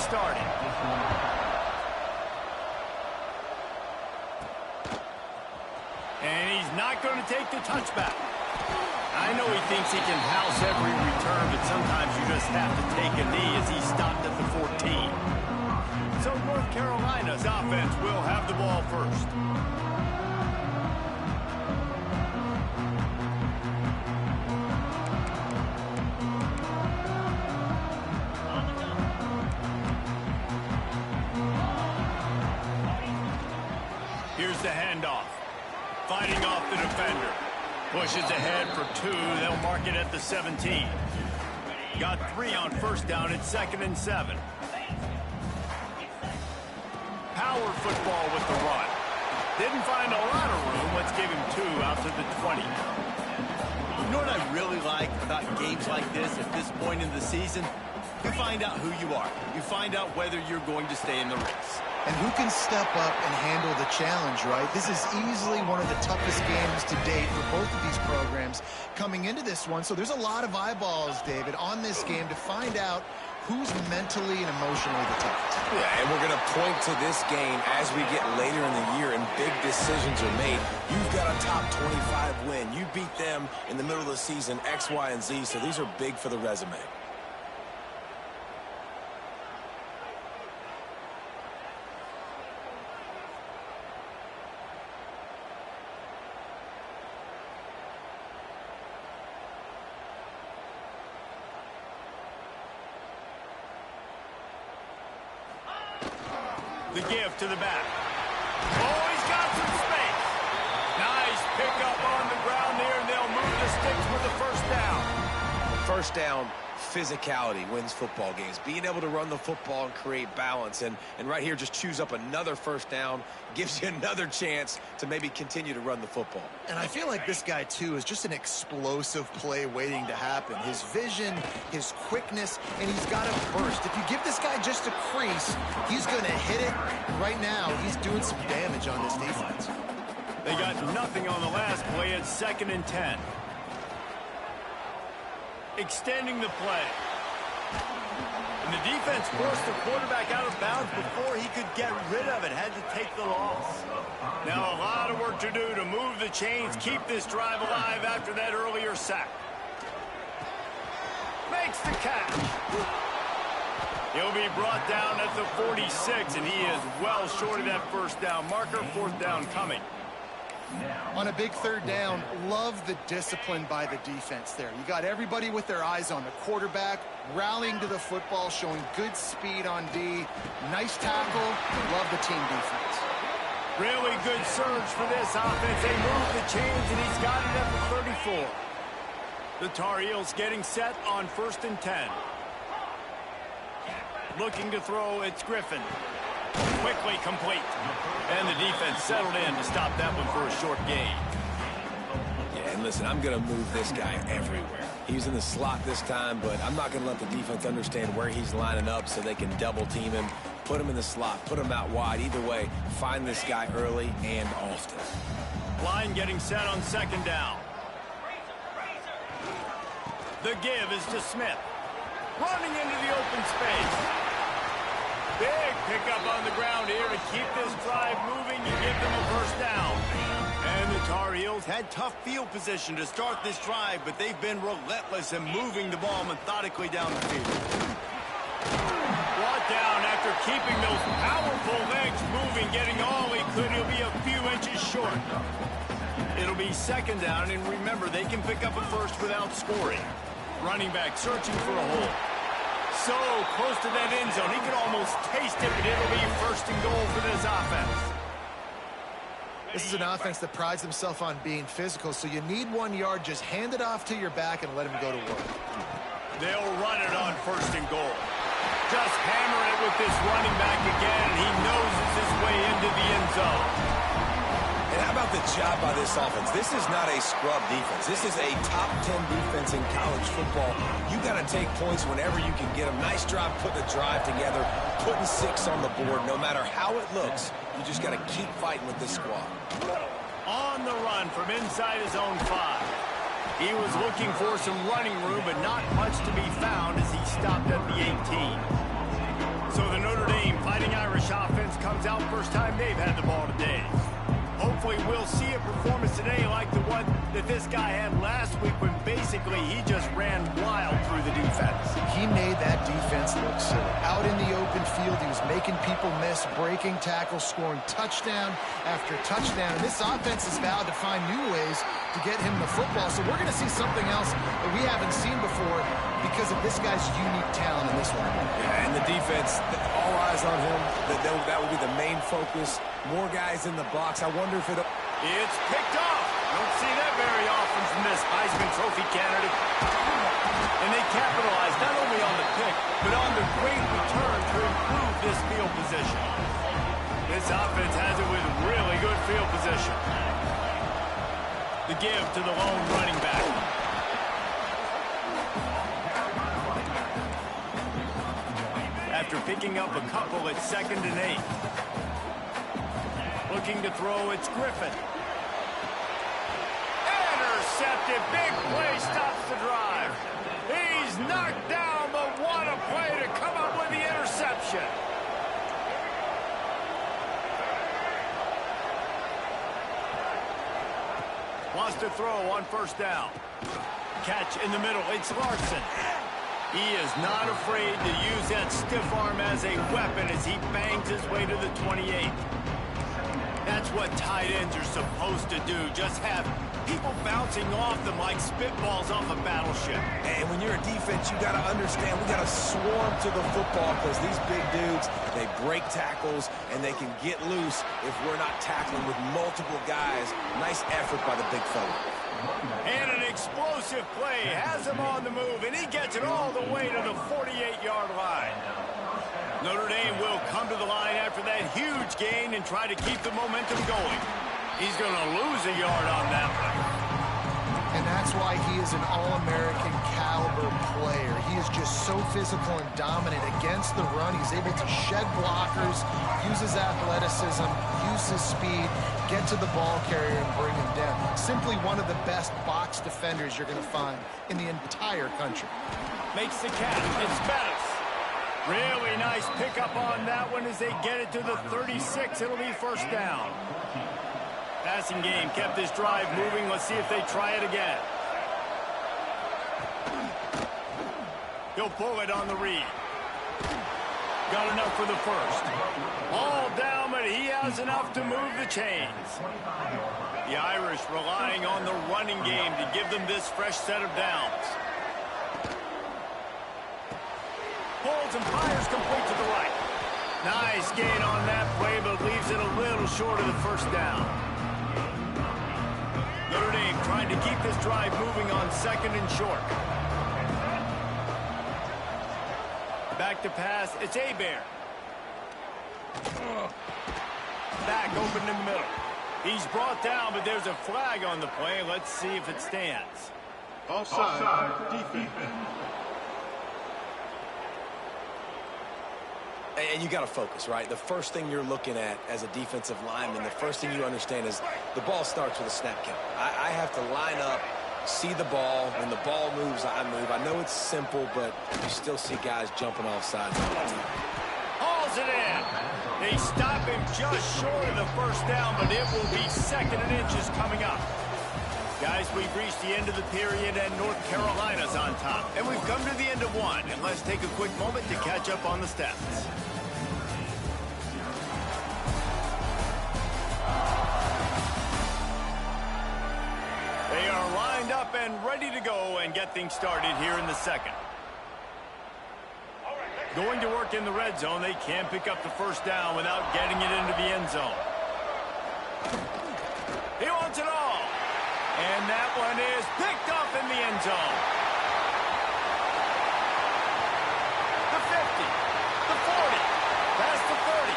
started. And he's not going to take the touchback. I know he thinks he can house every return, but sometimes you just have to take a knee as he stopped at the 14. So North Carolina's offense will have the ball first. Here's the handoff. Fighting off the defender. Pushes ahead for 2. They'll mark it at the 17. Got 3 on first down. It's 2nd and 7. Power football with the run. Didn't find a lot of room. Let's give him 2 out to the 20. You know what I really like about games like this at this point in the season? You find out who you are. You find out whether you're going to stay in the race. And who can step up and handle the challenge, right? This is easily one of the toughest games to date for both of these programs coming into this one. So there's a lot of eyeballs, David, on this game to find out who's mentally and emotionally the toughest. Yeah, and we're going to point to this game as we get later in the year and big decisions are made. You've got a top 25 win. You beat them in the middle of the season, X, Y, and Z, so these are big for the resume. The give to the back. Oh, he's got some space. Nice pickup on the ground there, and they'll move the sticks with the first down. First down, physicality wins football games. Being able to run the football and create balance. And right here, just choose up another first down. Gives you another chance to maybe continue to run the football. And I feel like this guy, too, is just an explosive play waiting to happen. His vision, his quickness, and he's got a burst. If you give this guy just a crease, he's going to hit it. Right now, he's doing some damage on this defense. They got nothing on the last play. It's 2nd and 10. Extending the play. And the defense forced the quarterback out of bounds before he could get rid of it. Had to take the loss. Now a lot of work to do to move the chains, keep this drive alive after that earlier sack. Makes the catch. He'll be brought down at the 46, and he is well short of that first down marker. 4th down coming. On a big 3rd down, love the discipline by the defense there. You got everybody with their eyes on the quarterback, rallying to the football, showing good speed on D. Nice tackle. Love the team defense. Really good surge for this offense. They move the chains, and he's got it at the 34. The Tar Heels getting set on 1st and 10. Looking to throw, it's Griffin. Quickly complete. And the defense settled in to stop that one for a short gain. Yeah, and listen, I'm going to move this guy everywhere. He's in the slot this time, but I'm not going to let the defense understand where he's lining up so they can double team him, put him in the slot, put him out wide. Either way, find this guy early and often. Line getting set on 2nd down. The give is to Smith. Running into the open space. Big pickup on the ground here to keep this drive moving and give them a first down. And the Tar Heels had tough field position to start this drive, but they've been relentless in moving the ball methodically down the field. Brought down after keeping those powerful legs moving, getting all he could. He'll be a few inches short. It'll be 2nd down, and remember, they can pick up a first without scoring. Running back searching for a hole. So close to that end zone. He could almost taste it, but it'll be 1st and goal for this offense. This is an offense that prides himself on being physical, so you need 1 yard. Just hand it off to your back and let him go to work. They'll run it on 1st and goal. Just hammer it with this running back again. He noses his way into the end zone. And how about the job by this offense? This is not a scrub defense. This is a top 10 defense in college football. You got to take points whenever you can get them. Nice job putting the drive together, putting 6 on the board. No matter how it looks, you just got to keep fighting with this squad. On the run from inside his own 5. He was looking for some running room, but not much to be found as he stopped at the 18. So the that this guy had last week when basically he just ran wild through the defense. He made that defense look silly. Out in the open field, he was making people miss, breaking tackles, scoring touchdown after touchdown. And this offense has vowed to find new ways to get him the football. So we're going to see something else that we haven't seen before because of this guy's unique talent in this one. Yeah, and the defense, all eyes on him. That will be the main focus. More guys in the box. I wonder if it'll... It's picked off. Don't see that very often from this Heisman Trophy candidate. And they capitalized not only on the pick, but on the great return to improve this field position. This offense has it with really good field position. The give to the lone running back. After picking up a couple at 2nd and 8. Looking to throw, it's Griffin. Intercepted, big play, stops the drive. He's knocked down, but what a play to come up with the interception. Wants to throw on 1st down. Catch in the middle, it's Larson. He is not afraid to use that stiff arm as a weapon as he bangs his way to the 28. That's what tight ends are supposed to do. Just have people bouncing off them like spitballs off a battleship. And when you're a defense, you got to understand, we got to swarm to the football because these big dudes, they break tackles and they can get loose if we're not tackling with multiple guys. Nice effort by the big fella. And an explosive play has him on the move, and he gets it all the way to the 48-yard line. Notre Dame will come to the line after that huge gain and try to keep the momentum going. He's going to lose a yard on that one. And that's why he is an All-American caliber player. He is just so physical and dominant against the run. He's able to shed blockers, use his athleticism, use his speed, get to the ball carrier and bring him down. Simply one of the best box defenders you're going to find in the entire country. Makes the catch. It's Bettis. Really nice pickup on that one as they get it to the 36. It'll be 1st down. Passing game kept this drive moving. Let's see if they try it again. He'll pull it on the read. Got enough for the 1st. All down, but he has enough to move the chains. The Irish relying on the running game to give them this fresh set of downs. Pulls and fires complete to the right. Nice gain on that play, but leaves it a little short of the 1st down. Notre Dame trying to keep this drive moving on 2nd and short. Back to pass, it's Hebert. Back open in the middle. He's brought down, but there's a flag on the play. Let's see if it stands. Offside, defense. And you got to focus, right? The first thing you're looking at as a defensive lineman, the first thing you understand is the ball starts with a snap count. I have to line up, see the ball. When the ball moves, I move. I know it's simple, but you still see guys jumping off sides all the time. Hauls it in. They stop him just short of the 1st down, but it will be 2nd and inches coming up. Guys, we've reached the end of the period, and North Carolina's on top. And we've come to the end of one, and let's take a quick moment to catch up on the stats. They are lined up and ready to go and get things started here in the 2nd. Going to work in the red zone. They can pick up the 1st down without getting it into the end zone. He wants it all. And that one is picked off in the end zone. The 50, the 40, past the 30,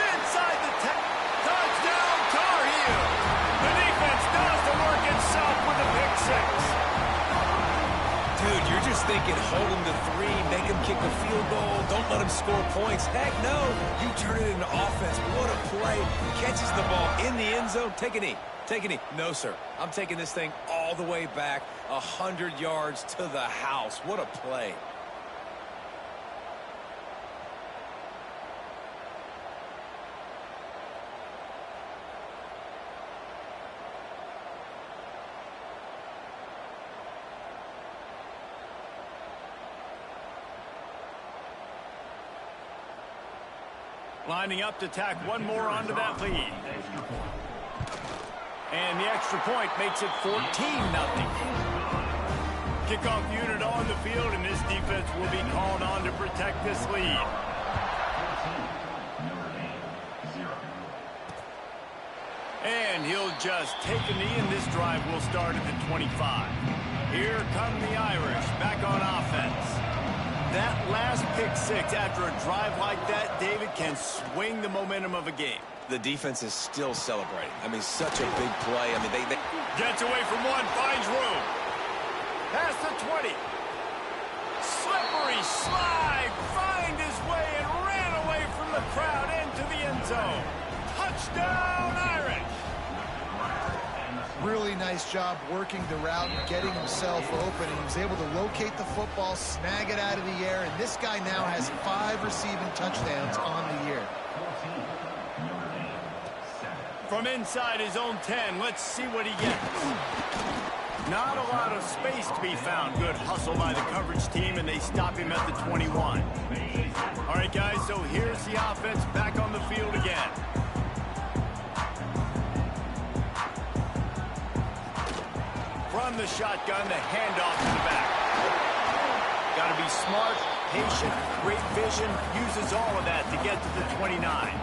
inside the 10, touchdown Tar Heels. The defense does the work itself with a pick 6. Dude, you're just thinking hold him to 3, make him kick a field goal, don't let him score points. Heck no, you turn it into offense. What a play. Catches the ball in the end zone. Take a knee. Take a knee. No, sir. I'm taking this thing all the way back 100 yards to the house. What a play. Lining up to tack one more onto that lead. And the extra point makes it 14-0. Kickoff unit on the field, and this defense will be called on to protect this lead. And he'll just take a knee, and this drive will start at the 25. Here come the Irish back on offense. That last pick six after a drive like that, David, can swing the momentum of a game. The defense is still celebrating. I mean, such a big play. I mean, they gets away from one, finds room. Past the 20. Slippery slide, find his way and ran away from the crowd into the end zone. Touchdown, Irish. Really nice job working the route and getting himself open. He was able to locate the football, snag it out of the air, and this guy now has 5 receiving touchdowns on the year. From inside his own 10, let's see what he gets. Not a lot of space to be found. Good hustle by the coverage team, and they stop him at the 21. All right, guys, so here's the offense back on the field again. From the shotgun, the handoff to the back. Got to be smart, patient, great vision, uses all of that to get to the 29.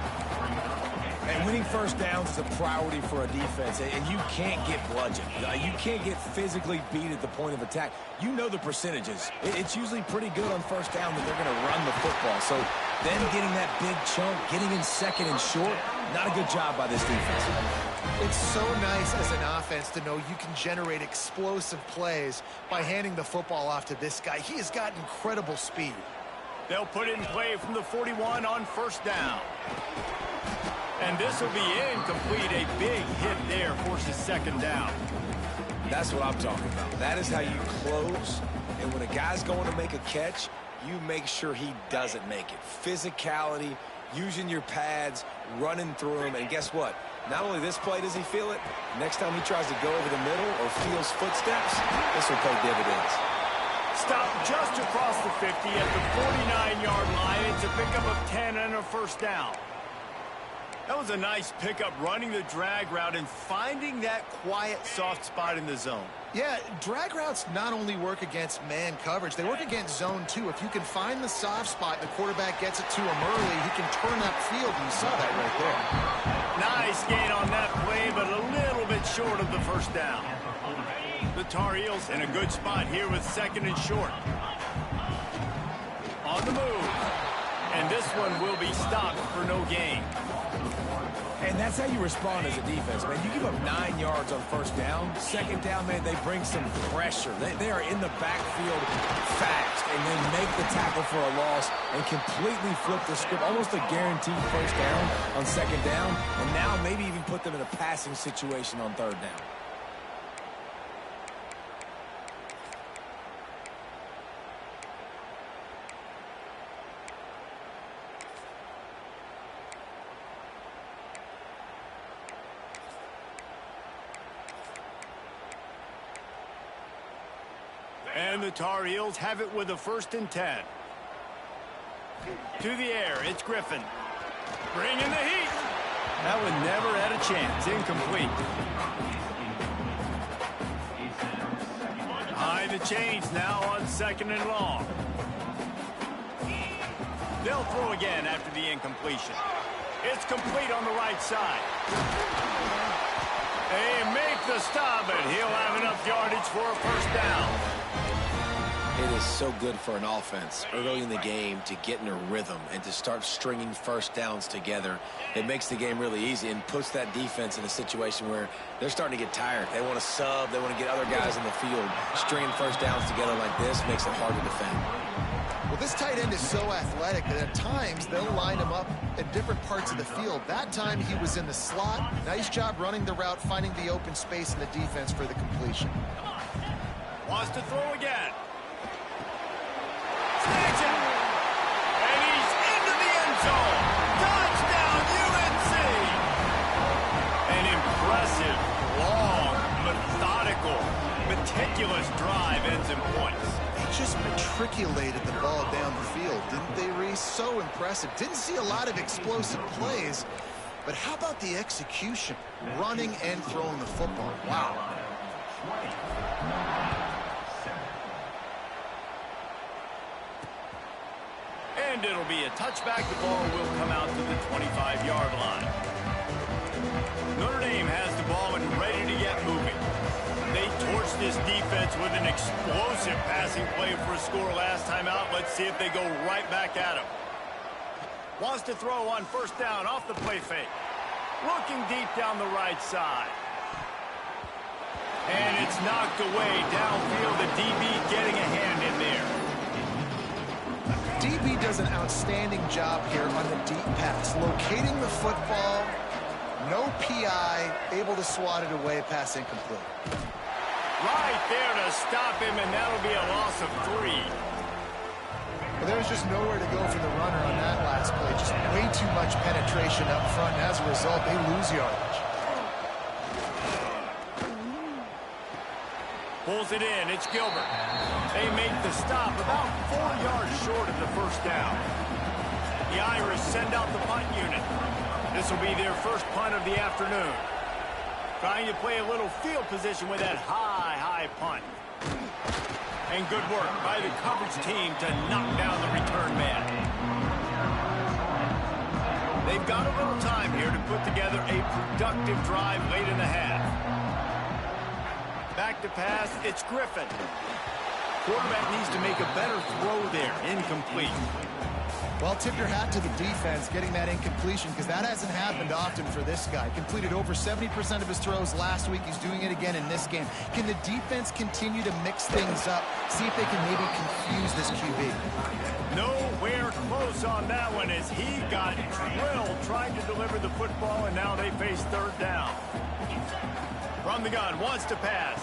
And winning first downs is a priority for a defense, and you can't get bludgeoned. You can't get physically beat at the point of attack. You know the percentages. It's usually pretty good on first down that they're going to run the football. So then getting that big chunk, getting in second and short, not a good job by this defense. It's so nice as an offense to know you can generate explosive plays by handing the football off to this guy. He has got incredible speed. They'll put it in play from the 41 on first down. And this will be incomplete. A big hit there forces second down. That's what I'm talking about. That is how you close. And when a guy's going to make a catch, you make sure he doesn't make it. Physicality, using your pads, running through him. And guess what? Not only this play does he feel it, next time he tries to go over the middle or feels footsteps, this will pay dividends. Stop just across the 50 at the 49-yard line. It's a pickup of 10 and a first down. That was a nice pickup, running the drag route and finding that quiet, soft spot in the zone. Yeah, drag routes not only work against man coverage, they work against zone too. If you can find the soft spot and the quarterback gets it to him early, he can turn that field, and you saw that right there. Nice gain on that play, but a little bit short of the first down. The Tar Heels in a good spot here with second and short. On the move. And this one will be stopped for no gain. And that's how you respond as a defense, man. You give up 9 yards on first down. Second down, man, they bring some pressure. They are in the backfield fast, and they make the tackle for a loss and completely flip the script. Almost a guaranteed first down on second down, and now maybe even put them in a passing situation on third down. And the Tar Heels have it with a 1st and 10. To the air, it's Griffin. Bringing the heat. That one never had a chance. Incomplete. High the chains now on second and long. They'll throw again after the incompletion. It's complete on the right side. They make the stop, but he'll have enough yardage for a first down. It is so good for an offense early in the game to get in a rhythm and to start stringing first downs together. It makes the game really easy and puts that defense in a situation where they're starting to get tired. They want to sub. They want to get other guys in the field. Stringing first downs together like this makes it hard to defend. Well, this tight end is so athletic that at times they'll line him up at different parts of the field. That time he was in the slot. Nice job running the route, finding the open space in the defense for the completion. Wants to throw again. Snags it. And he's into the end zone. Touchdown, UNC. An impressive, long, methodical, meticulous drive ends in points. He just matriculated the ball down the field, didn't they, Reese? So impressive. Didn't see a lot of explosive plays, but how about the execution? Running and throwing the football. Wow. And it'll be a touchback. The ball will come out to the 25-yard line. Notre Dame has the ball and ready to get moving. They torched this defense with an explosive passing play for a score last time out. Let's see if they go right back at him. Wants to throw on first down off the play fake. Looking deep down the right side. And it's knocked away downfield. The DB getting a hand in there. DB does an outstanding job here on the deep pass. Locating the football, no PI, able to swat it away, pass incomplete. Right there to stop him, and that'll be a loss of 3. Well, there's just nowhere to go for the runner on that last play. Just way too much penetration up front, and as a result, they lose yardage. Pulls it in. It's Gilbert. They make the stop about 4 yards short of the first down. The Irish send out the punt unit. This will be their first punt of the afternoon. Trying to play a little field position with that high punt. And good work by the coverage team to knock down the return man. They've got a little time here to put together a productive drive late in the half. Back to pass, it's Griffin. Quarterback needs to make a better throw there. Incomplete. Well, tip your hat to the defense getting that incompletion, because that hasn't happened often for this guy. Completed over 70% of his throws last week. He's doing it again in this game. Can the defense continue to mix things up? See if they can maybe confuse this QB. Nowhere close on that one as he got drilled trying to deliver the football, and now they face third down. From the gun, wants to pass.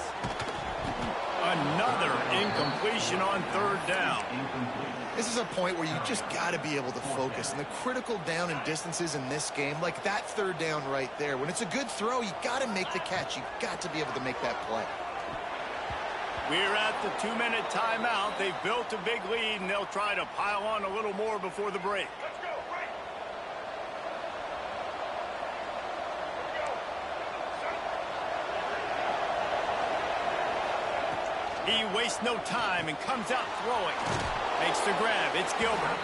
Another incompletion on third down. This is a point where you just got to be able to focus. And the critical down and distances in this game, like that third down right there, when it's a good throw, you got to make the catch. You've got to be able to make that play. We're at the 2-minute timeout. They've built a big lead, and they'll try to pile on a little more before the break. He wastes no time and comes out throwing. Makes the grab. It's Gilbert.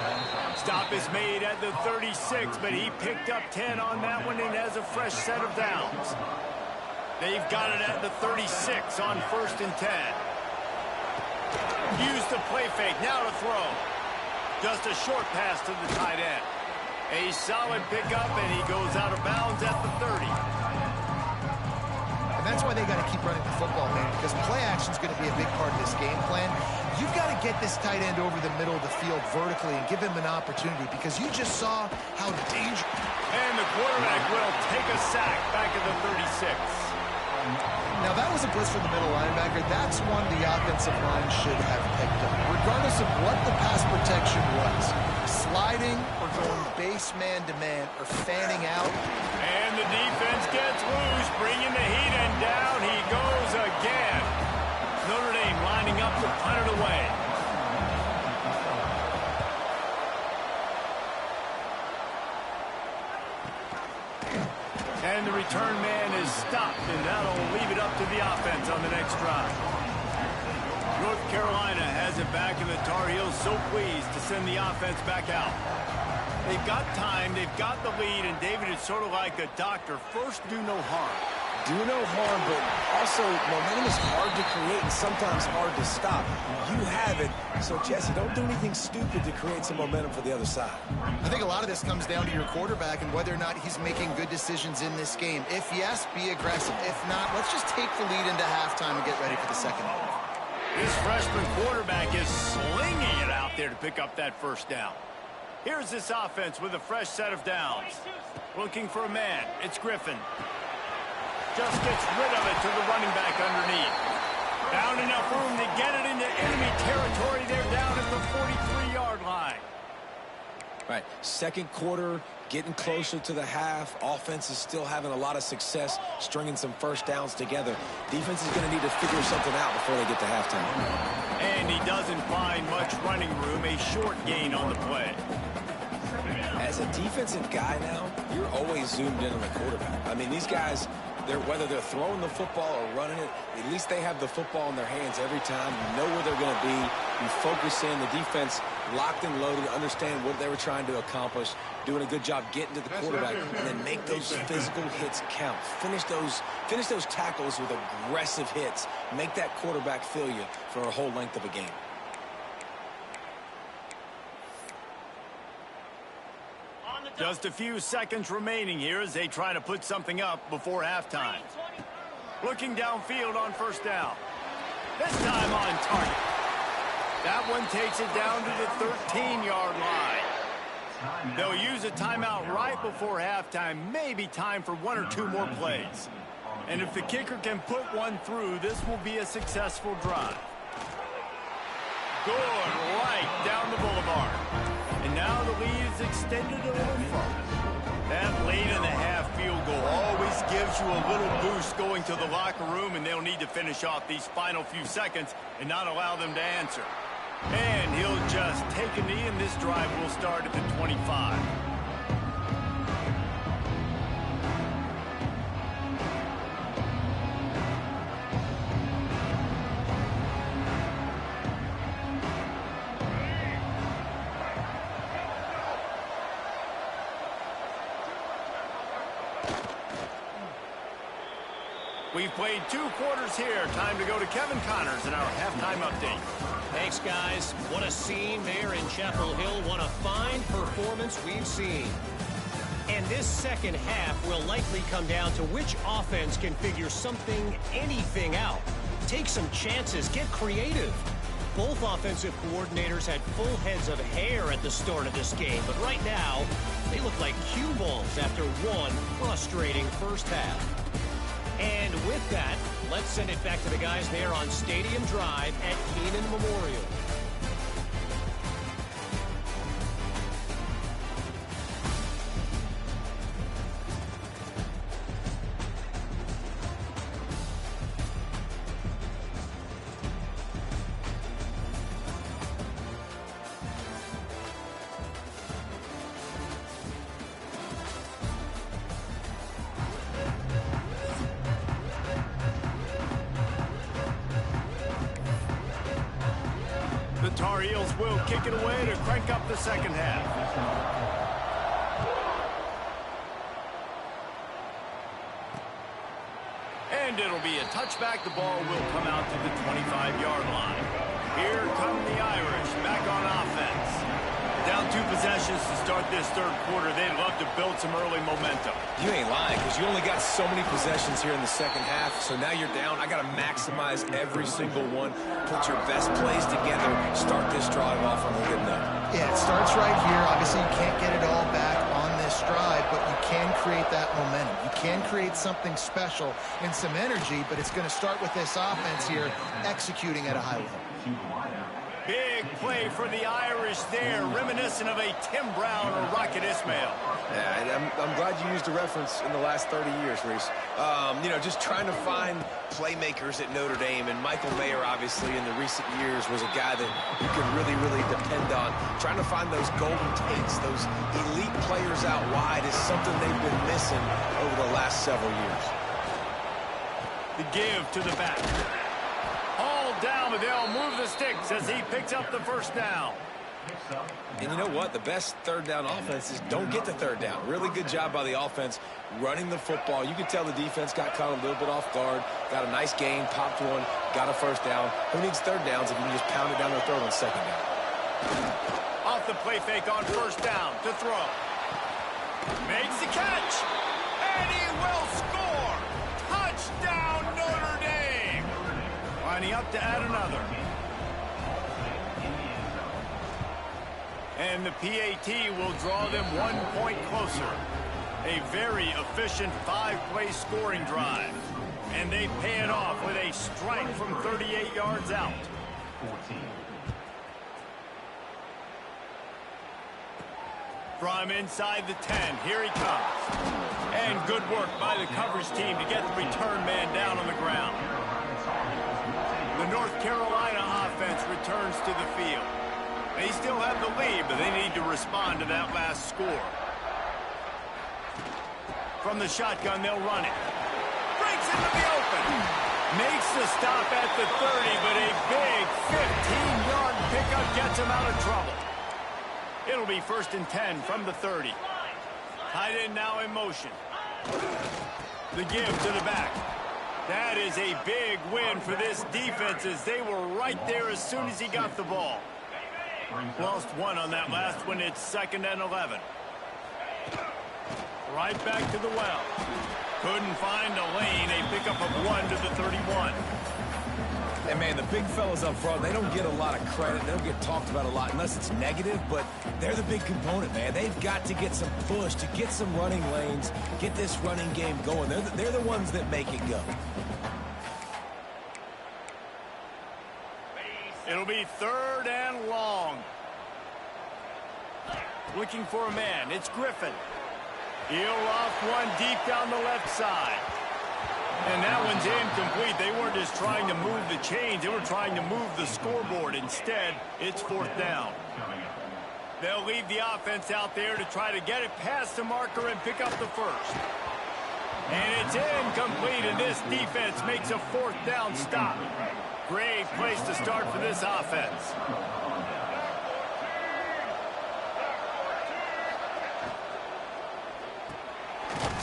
Stop is made at the 36, but he picked up 10 on that one and has a fresh set of downs. They've got it at the 36 on 1st and 10. Use the play fake. Now to throw. Just a short pass to the tight end. A solid pickup, and he goes out of bounds at the 30. That's why they got to keep running the football, man, because play action is going to be a big part of this game plan. You've got to get this tight end over the middle of the field vertically and give him an opportunity, because you just saw how dangerous. And the quarterback will take a sack back at the 36. Now, that was a blitz from the middle linebacker. That's one the offensive line should have picked up, regardless of what the pass protection was. Sliding or going base man-to-man or fanning out. And the defense gets loose, bringing the heat, and down he goes again. Notre Dame lining up to punt it away. And the return man is stopped, and that'll leave it up to the offense on the next drive. North Carolina has it back, and the Tar Heels so pleased to send the offense back out. They've got time, they've got the lead, and David is sort of like a doctor. First, do no harm. Do no harm, but also momentum is hard to create and sometimes hard to stop. You have it, so Jesse, don't do anything stupid to create some momentum for the other side. I think a lot of this comes down to your quarterback and whether or not he's making good decisions in this game. If yes, be aggressive. If not, let's just take the lead into halftime and get ready for the second half. This freshman quarterback is slinging it out there to pick up that first down. Here's this offense with a fresh set of downs. Looking for a man. It's Griffin. Just gets rid of it to the running back underneath. Found enough room to get it into enemy territory. They're down at the 43-yard line. Right, second quarter, getting closer to the half. Offense is still having a lot of success stringing some first downs together. Defense is going to need to figure something out before they get to halftime. And he doesn't find much running room, a short gain on the play. As a defensive guy now, you're always zoomed in on the quarterback. I mean, these guys, whether they're throwing the football or running it, at least they have the football in their hands every time. You know where they're going to be. You focus in. The defense locked and loaded, understand what they were trying to accomplish, doing a good job getting to the quarterback, and then make those physical hits count. Finish those tackles with aggressive hits. Make that quarterback feel you for a whole length of a game. Just a few seconds remaining here as they try to put something up before halftime. Looking downfield on first down. This time on target. That one takes it down to the 13-yard line. They'll use a timeout right before halftime. Maybe time for one or two more plays. And if the kicker can put one through, this will be a successful drive. Good, right down the boulevard. And now the lead is extended a little further. That late-in-the-half field goal always gives you a little boost going to the locker room, and they'll need to finish off these final few seconds and not allow them to answer. And he'll just take a knee, and this drive will start at the 25. We've played 2 quarters here. Time to go to Kevin Connors in our halftime update. Thanks, guys. What a scene there in Chapel Hill. What a fine performance we've seen. And this second half will likely come down to which offense can figure something, anything out. Take some chances. Get creative. Both offensive coordinators had full heads of hair at the start of this game. But right now, they look like cue balls after one frustrating first half. And with that, let's send it back to the guys there on Stadium Drive at Keenan Memorial. The Tar Heels will kick it away to crank up the second half. And it'll be a touchback. The ball will come out to the 25-yard line. Here come the Irish back on offense. Down 2 possessions to start this third quarter. They'd love to build some early momentum. You ain't lying, because you only got so many possessions here in the second half, so now you're down. I got to maximize every single one. Put your best plays together. Start this drive off on a good note. Yeah, it starts right here. Obviously, you can't get it all back on this drive, but you can create that momentum. You can create something special and some energy, but it's going to start with this offense here executing at a high level. Big play for the Irish there, reminiscent of a Tim Brown or Rocket Ismail. Yeah, I'm glad you used a reference in the last 30 years, Reese. You know, just trying to find playmakers at Notre Dame, and Michael Mayer, obviously, in the recent years, was a guy that you could really, really depend on. Trying to find those golden takes, those elite players out wide is something they've been missing over the last several years. The give to the back. Down, but they'll move the sticks as he picks up the first down. And you know what? The best third down offense is don't get the third down. Really good job by the offense running the football. You could tell the defense got caught a little bit off guard. Got a nice gain, popped one, got a first down. Who needs third downs if you can just pound it down their throat on second down? Off the play fake on first down to throw. Makes the catch. And he will score. Touchdown, Notre Dame. Lining up to add another. And the PAT will draw them 1 point closer. A very efficient 5-play scoring drive. And they pay it off with a strike from 38 yards out. 14. From inside the 10, here he comes. And good work by the coverage team to get the return man down on the ground. The North Carolina offense returns to the field. They still have the lead, but they need to respond to that last score. From the shotgun, they'll run it. Breaks into the open. Makes the stop at the 30, but a big 15-yard pickup gets him out of trouble. It'll be 1st and 10 from the 30. Tight end now in motion. The give to the back. That is a big win for this defense as they were right there as soon as he got the ball. Lost one on that last one. It's 2nd and 11. Right back to the well. Couldn't find a lane. A pickup of 1 to the 31. And, man, the big fellas up front, they don't get a lot of credit. They don't get talked about a lot unless it's negative, but they're the big component, man. They've got to get some push, to get some running lanes, get this running game going. They're the ones that make it go. It'll be 3rd and long. Looking for a man. It's Griffin. He'll off one deep down the left side. And that one's incomplete. They weren't just trying to move the chains. They were trying to move the scoreboard. Instead, it's 4th down. They'll leave the offense out there to try to get it past the marker and pick up the first. And it's incomplete, and this defense makes a 4th down stop. Great place to start for this offense.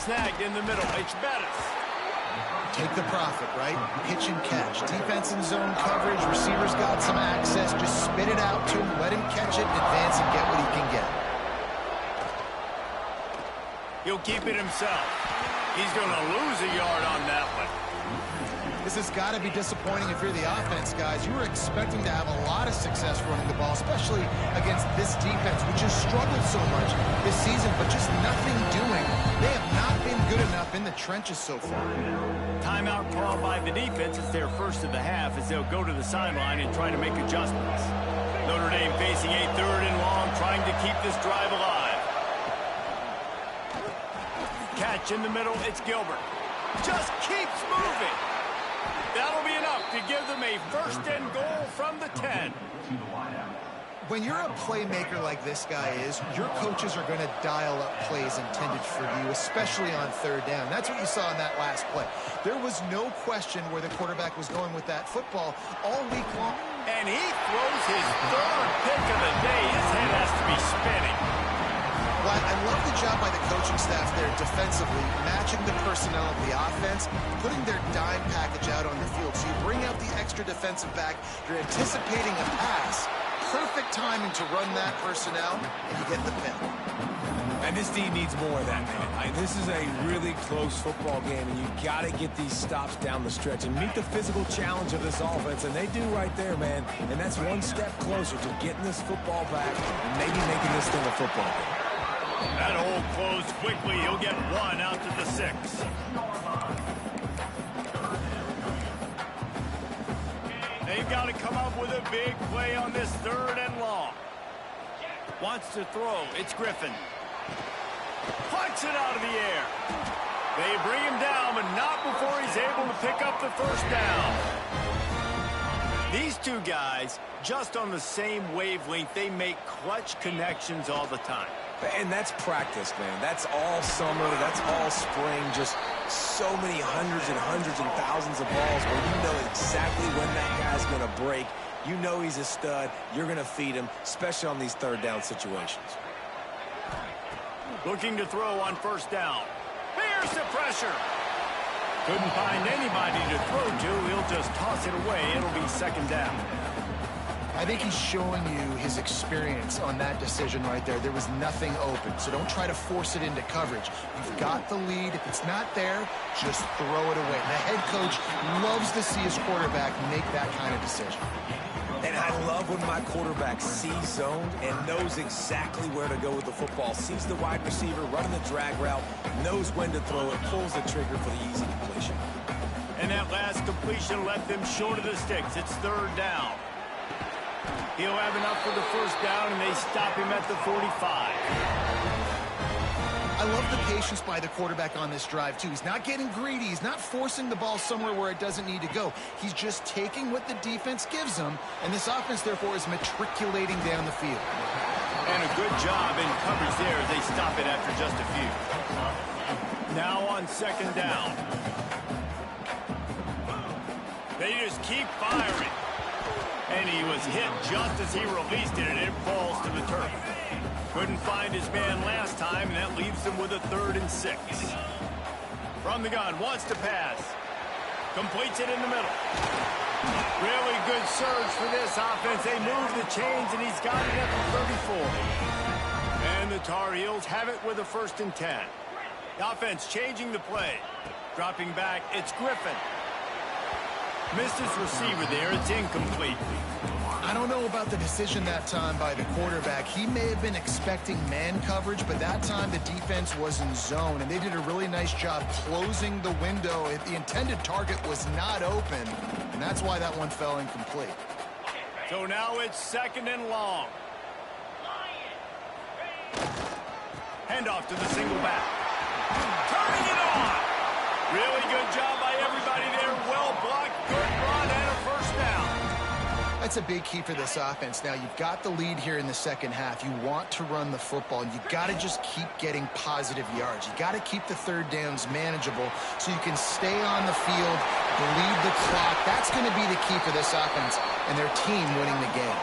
Snagged in the middle. It's Bettis. Take the profit, right? Pitch and catch. Defense in zone coverage. Receivers got some access. Just spit it out to him. Let him catch it, advance, and get what he can get. He'll keep it himself. He's going to lose a yard on that one. This has got to be disappointing if you're the offense, guys. You were expecting to have a lot of success running the ball, especially against this defense, which has struggled so much this season, but just nothing doing. They have not been good enough in the trenches so far. Timeout called by the defense. It's their first of the half as they'll go to the sideline and try to make adjustments. Notre Dame facing a 3rd and long, trying to keep this drive alive. Catch in the middle. It's Gilbert. Just keeps moving. That'll be enough to give them a 1st and goal from the 10. When you're a playmaker like this guy is, your coaches are going to dial up plays intended for you, especially on 3rd down. That's what you saw in that last play. There was no question where the quarterback was going with that football all week long. And he throws his 3rd pick of the day. His head has to be spinning. Well, I love the job by the coaching staff there defensively, matching the personnel of the offense, putting their dime package out on the field. So you bring out the extra defensive back, you're anticipating a pass, perfect timing to run that personnel, and you get the pin. And this team needs more of that, man. This is a really close football game, and you got to get these stops down the stretch and meet the physical challenge of this offense, and they do right there, man. And that's one step closer to getting this football back and maybe making this thing a football game. That hole closed quickly. He'll get 1 out to the 6. They've got to come up with a big play on this 3rd and long. Wants to throw. It's Griffin. Punts it out of the air. They bring him down, but not before he's able to pick up the 1st down. These two guys, just on the same wavelength, they make clutch connections all the time. And that's practice, man. That's all summer. That's all spring. Just so many hundreds and thousands of balls where you know exactly when that guy's going to break. You know he's a stud. You're going to feed him, especially on these 3rd down situations. Looking to throw on 1st down. Here's the pressure. Couldn't find anybody to throw to. He'll just toss it away. It'll be 2nd down. I think he's showing you his experience on that decision right there. There was nothing open, so don't try to force it into coverage. You've got the lead. If it's not there, just throw it away. The head coach loves to see his quarterback make that kind of decision. And I love when my quarterback sees zoned and knows exactly where to go with the football. Sees the wide receiver running the drag route, knows when to throw it, pulls the trigger for the easy completion. And that last completion left them short of the sticks. It's 3rd down. He'll have enough for the first down, and they stop him at the 45. I love the patience by the quarterback on this drive, too. He's not getting greedy. He's not forcing the ball somewhere where it doesn't need to go. He's just taking what the defense gives him, and this offense, therefore, is matriculating down the field. And a good job in coverage there as they stop it after just a few. Now on second down. They just keep firing. And he was hit just as he released it, and it falls to the turf. Couldn't find his man last time, and that leaves him with a 3rd and 6. From the gun, wants to pass. Completes it in the middle. Really good surge for this offense. They move the chains, and he's got it at the 34. And the Tar Heels have it with a 1st and 10. The offense changing the play. Dropping back, it's Griffin. Missed his receiver there. It's incomplete. I don't know about the decision that time by the quarterback. He may have been expecting man coverage, but that time the defense was in zone, and they did a really nice job closing the window. The intended target was not open, and that's why that one fell incomplete. So now it's 2nd and long. Handoff to the single back. Turning it on. Really good job by everybody there. Well blocked, good run, and a 1st down. That's a big key for this offense. Now, you've got the lead here in the second half. You want to run the football, and you got to just keep getting positive yards. You got to keep the 3rd downs manageable so you can stay on the field, bleed the clock. That's going to be the key for this offense and their team winning the game.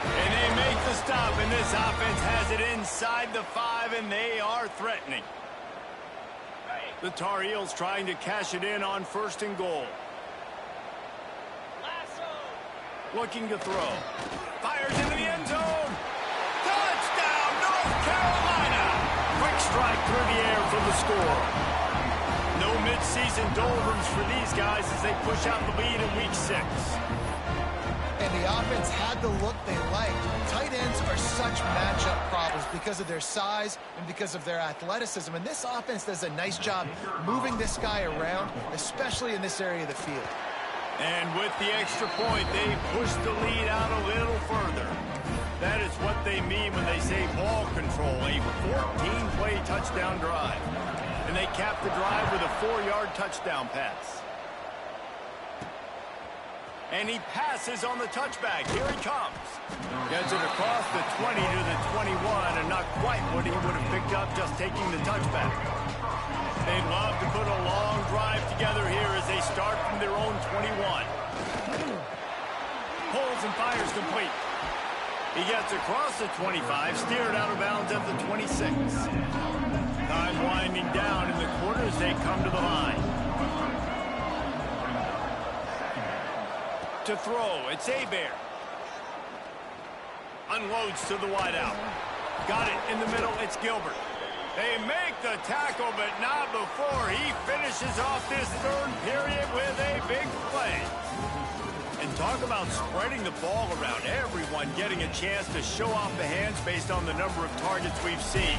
And they make the stop, and this offense has it inside the 5, and they are threatening. The Tar Heels trying to cash it in on 1st and goal. Looking to throw. Fires into the end zone. Touchdown, North Carolina! Quick strike through the air for the score. No midseason doldrums for these guys as they push out the lead in Week 6. And the offense had the look they liked. Tight ends are such matchup problems because of their size and because of their athleticism. And this offense does a nice job moving this guy around, especially in this area of the field. And with the extra point, they push the lead out a little further. That is what they mean when they say ball control, a 14-play touchdown drive. And they cap the drive with a 4-yard touchdown pass. And he passes on the touchback. Here he comes. Gets it across the 20 to the 21, and not quite what he would have picked up just taking the touchback. They'd love to put a long drive together here as they start from their own 21. Pulls and fires complete. He gets across the 25, steered out of bounds at the 26. Time winding down in the quarter as they come to the line. To throw, it's Hebert. Unloads to the wideout. Got it in the middle, it's Gilbert. They make the tackle, but not before he finishes off this 3rd period with a big play. And talk about spreading the ball around. Everyone getting a chance to show off the hands based on the number of targets we've seen.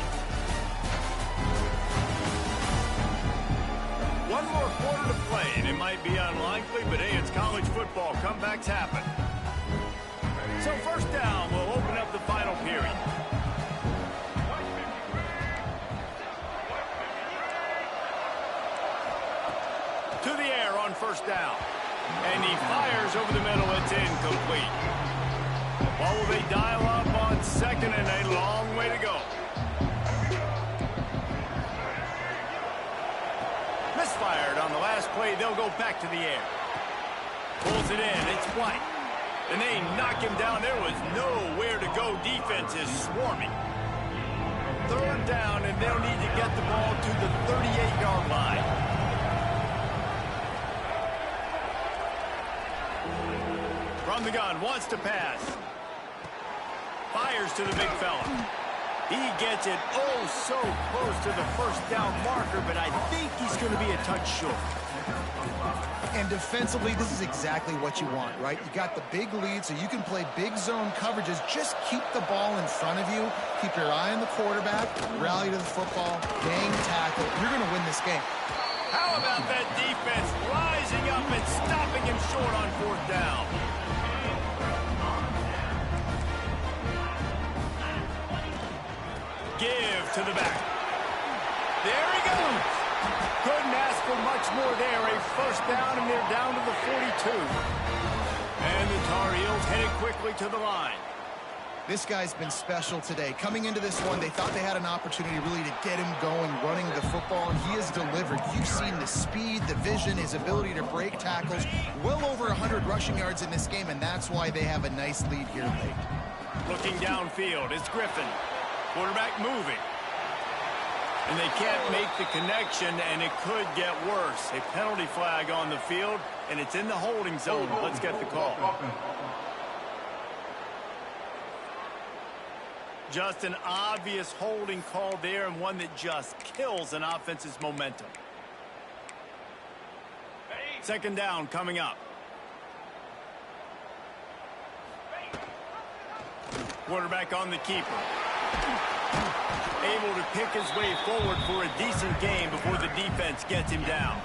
One more quarter to play, and it might be unlikely, but hey, it's college football. Comebacks happen. So 1st down will open up the final period. To the air on 1st down. And he fires over the middle. It's incomplete. What will they dial up on 2nd and a long way to go? Misfired on the last play. They'll go back to the air. Pulls it in. It's White. And they knock him down. There was nowhere to go. Defense is swarming. 3rd down, and they'll need to get the ball to the 38-yard line. From the gun, wants to pass. Fires to the big fella. He gets it oh so close to the 1st down marker, but I think he's going to be a touch short. And defensively, this is exactly what you want, right? You got the big lead, so you can play big zone coverages. Just keep the ball in front of you. Keep your eye on the quarterback. Rally to the football. Gang tackle. You're going to win this game. How about that defense rising up and stopping him short on 4th down? give to the back. There he goes. Couldn't ask for much more there. A first down, and they're down to the 42. And the Tar Heels headed quickly to the line. This guy's been special today. Coming into this one, they thought they had an opportunity really to get him going, running the football, and he has delivered. You've seen the speed, the vision, his ability to break tackles. Well over 100 rushing yards in this game, and that's why they have a nice lead here late. Looking downfield, it's Griffin. Quarterback moving. And they can't make the connection, and it could get worse. A penalty flag on the field, and it's in the holding zone. Let's get the call. Just an obvious holding call there, and one that just kills an offense's momentum. Second down coming up. Quarterback on the keeper. Able to pick his way forward for a decent game before the defense gets him down.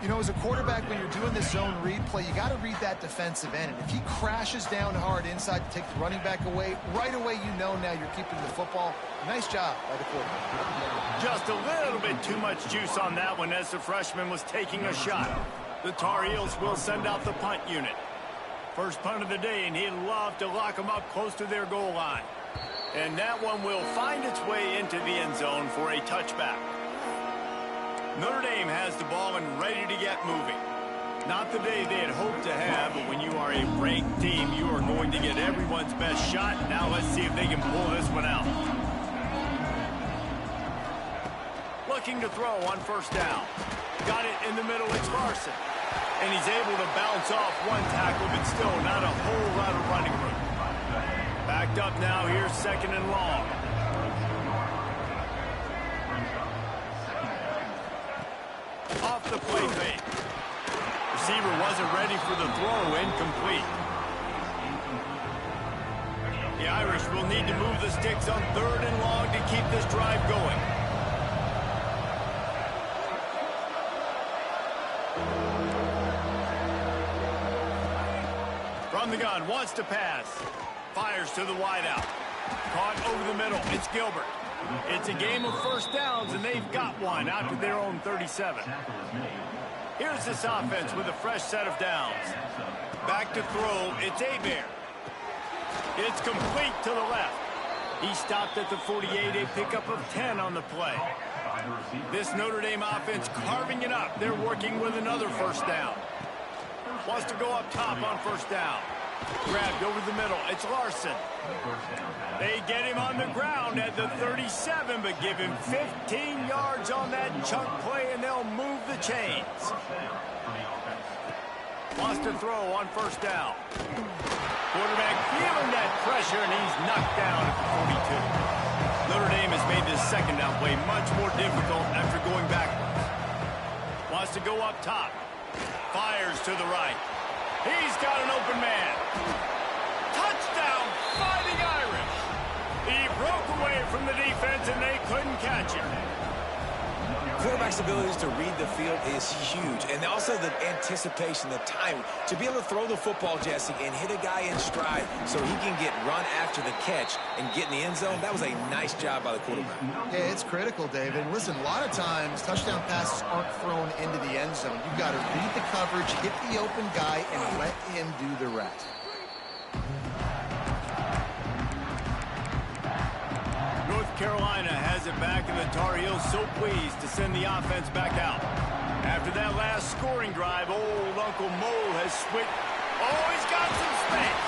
You know, as a quarterback, when you're doing this zone read play, you got to read that defensive end. And if he crashes down hard inside to take the running back away, right away you know now you're keeping the football. Nice job by the quarterback. Just a little bit too much juice on that one as the freshman was taking a shot. The Tar Heels will send out the punt unit. First punt of the day, and he'd love to lock them up close to their goal line. And that one will find its way into the end zone for a touchback. Notre Dame has the ball and ready to get moving. Not the day they had hoped to have, but when you are a ranked team, you are going to get everyone's best shot. Now let's see if they can pull this one out. Looking to throw on first down. Got it in the middle, it's Larson. And he's able to bounce off one tackle, but still not a whole lot of running room. Backed up now, here's second and long. Off the play fake. Receiver wasn't ready for the throw, incomplete. The Irish will need to move the sticks on third and long to keep this drive going. From the gun, wants to pass. Fires to the wideout. Caught over the middle, it's Gilbert. It's a game of first downs, and they've got one out to their own 37. Here's this offense with a fresh set of downs. Back to throw, it's Hebert. It's complete to the left. He stopped at the 48, a pickup of 10 on the play. This Notre Dame offense carving it up. They're working with another first down. Wants to go up top on first down. Grabbed over the middle. It's Larson. They get him on the ground at the 37, but give him 15 yards on that chunk play, and they'll move the chains. Wants to throw on first down. Quarterback feeling that pressure, and he's knocked down at the 42. Notre Dame has made this second down play much more difficult after going backwards. Wants to go up top. Fires to the right. He's got an open man. Touchdown, Fighting Irish. He broke away from the defense, and they couldn't catch him. Quarterback's abilities to read the field is huge, and also the anticipation, the timing. To be able to throw the football, Jesse, and hit a guy in stride so he can get run after the catch and get in the end zone, that was a nice job by the quarterback. Yeah, it's critical, David. Listen, a lot of times touchdown passes aren't thrown into the end zone. You've got to read the coverage, hit the open guy, and let him do the rest. North Carolina has it back, and the Tar Heels so pleased to send the offense back out. After that last scoring drive, old Uncle Mo has switched. Oh, he's got some space.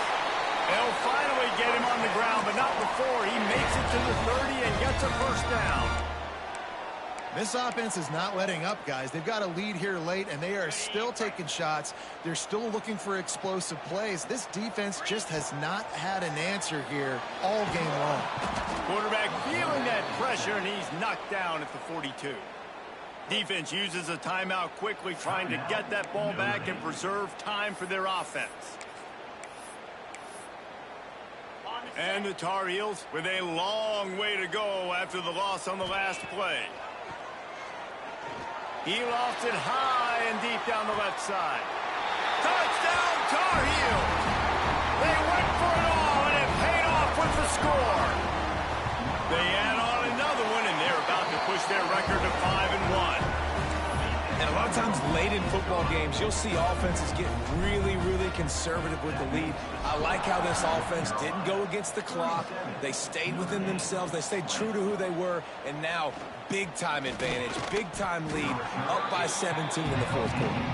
They'll finally get him on the ground, but not before he makes it to the 30 and gets a first down. This offense is not letting up, guys. They've got a lead here late, and they are still taking shots. They're still looking for explosive plays. This defense just has not had an answer here all game long. Quarterback feeling that pressure, and he's knocked down at the 42. Defense uses a timeout quickly, trying to get that ball back and preserve time for their offense. And the Tar Heels with a long way to go after the loss on the last play. He lofts it high and deep down the left side. Touchdown, Tar Heels! They went for it all, and it paid off with the score. They add on another one, and they're about to push their record to 5-1. And a lot of times late in football games, you'll see offenses get really, really conservative with the lead. I like how this offense didn't go against the clock. They stayed within themselves. They stayed true to who they were. And now, big-time advantage, big-time lead, up by 17 in the fourth quarter.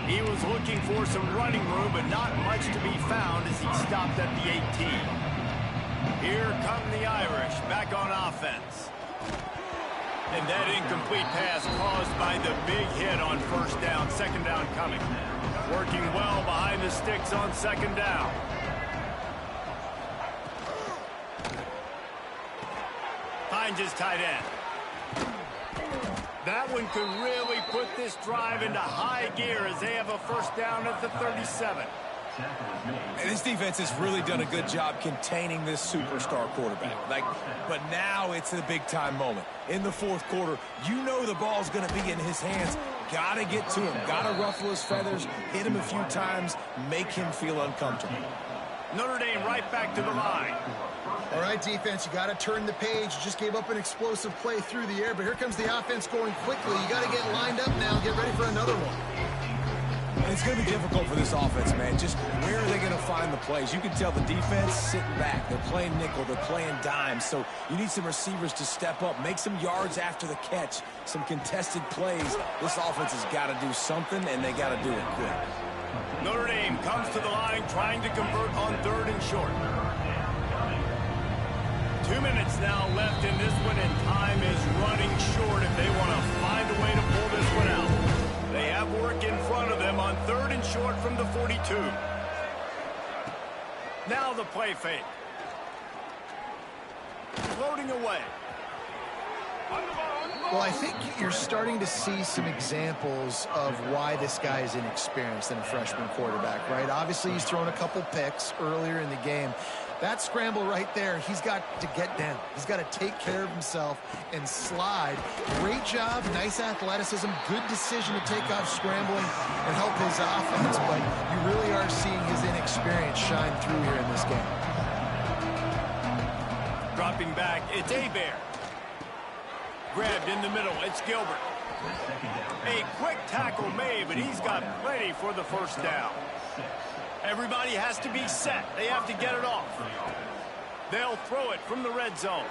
He was looking for some running room, but not much to be found as he stopped at the 18. Here come the Irish back on offense. And that incomplete pass caused by the big hit on first down, second down coming. Working well behind the sticks on second down. Finds his tight end. That one could really put this drive into high gear as they have a first down at the 37. And this defense has really done a good job containing this superstar quarterback. But now it's a big-time moment. In the fourth quarter, you know the ball's going to be in his hands. Got to get to him. Got to ruffle his feathers, hit him a few times, make him feel uncomfortable. Notre Dame right back to the line. All right, defense, you got to turn the page. You just gave up an explosive play through the air, but here comes the offense going quickly. You got to get lined up now and get ready for another one. It's going to be difficult for this offense, man. Just where are they going to find the plays? You can tell the defense sitting back. They're playing nickel. They're playing dime. So you need some receivers to step up, make some yards after the catch, some contested plays. This offense has got to do something, and they got to do it quick. Notre Dame comes to the line trying to convert on 3rd and short. 2 minutes now left in this one, and time is running short if they want to find a way to pull this one out. They have work in front of them on 3rd and short from the 42. Now the play fake. Floating away. Well, I think you're starting to see some examples of why this guy is inexperienced in a freshman quarterback, right? Obviously, he's thrown a couple picks earlier in the game. That scramble right there, he's got to get down. He's got to take care of himself and slide. Great job, nice athleticism, good decision to take off scrambling and help his offense, but you really are seeing his inexperience shine through here in this game. Dropping back, it's Hebert. Grabbed in the middle, it's Gilbert. A quick tackle made, but he's got plenty for the first down. Everybody has to be set. They have to get it off. They'll throw it from the red zone.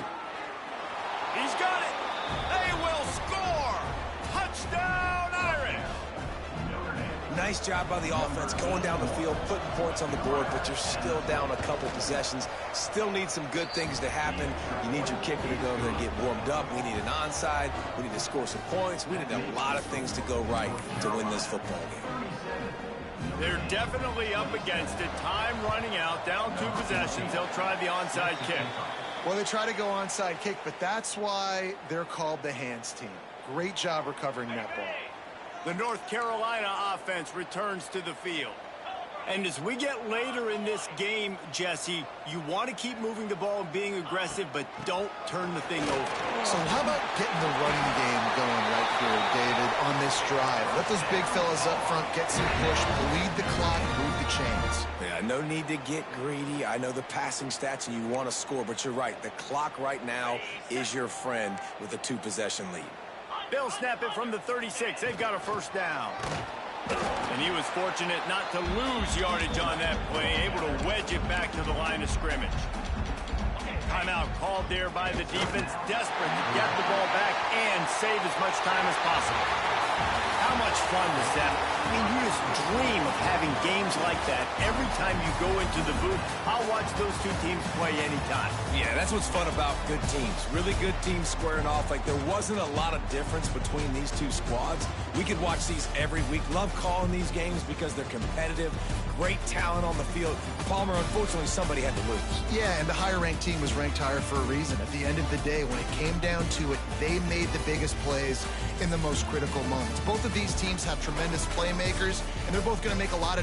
He's got it. They will score. Touchdown, Irish. Nice job by the offense going down the field, putting points on the board, but you're still down a couple possessions. Still need some good things to happen. You need your kicker to go over there and get warmed up. We need an onside. We need to score some points. We need a lot of things to go right to win this football game. They're definitely up against it. Time running out. Down 2 possessions. They'll try the onside kick. Well, they try to go onside kick, but that's why they're called the hands team. Great job recovering that ball. The North Carolina offense returns to the field. And as we get later in this game, Jesse, you want to keep moving the ball and being aggressive, but don't turn the thing over. So how about getting the running game going right here, David, on this drive? Let those big fellas up front get some push, bleed the clock, move the chains. Yeah, no need to get greedy. I know the passing stats and you want to score, but you're right. The clock right now is your friend with a 2-possession lead. They'll snap it from the 36. They've got a first down. And he was fortunate not to lose yardage on that play, able to wedge it back to the line of scrimmage. Timeout called there by the defense, desperate to get the ball back and save as much time as possible. How much fun was that? I mean, you just dream of having games like that every time you go into the booth. I'll watch those 2 teams play anytime. Yeah, that's what's fun about good teams. Really good teams squaring off. Like, there wasn't a lot of difference between these 2 squads. We could watch these every week. Love calling these games because they're competitive. Great talent on the field. Palmer, unfortunately, somebody had to lose. Yeah, and the higher-ranked team was ranked higher for a reason. At the end of the day, when it came down to it, they made the biggest plays in the most critical moments. Both of these teams have tremendous playmakers, and they're both going to make a lot of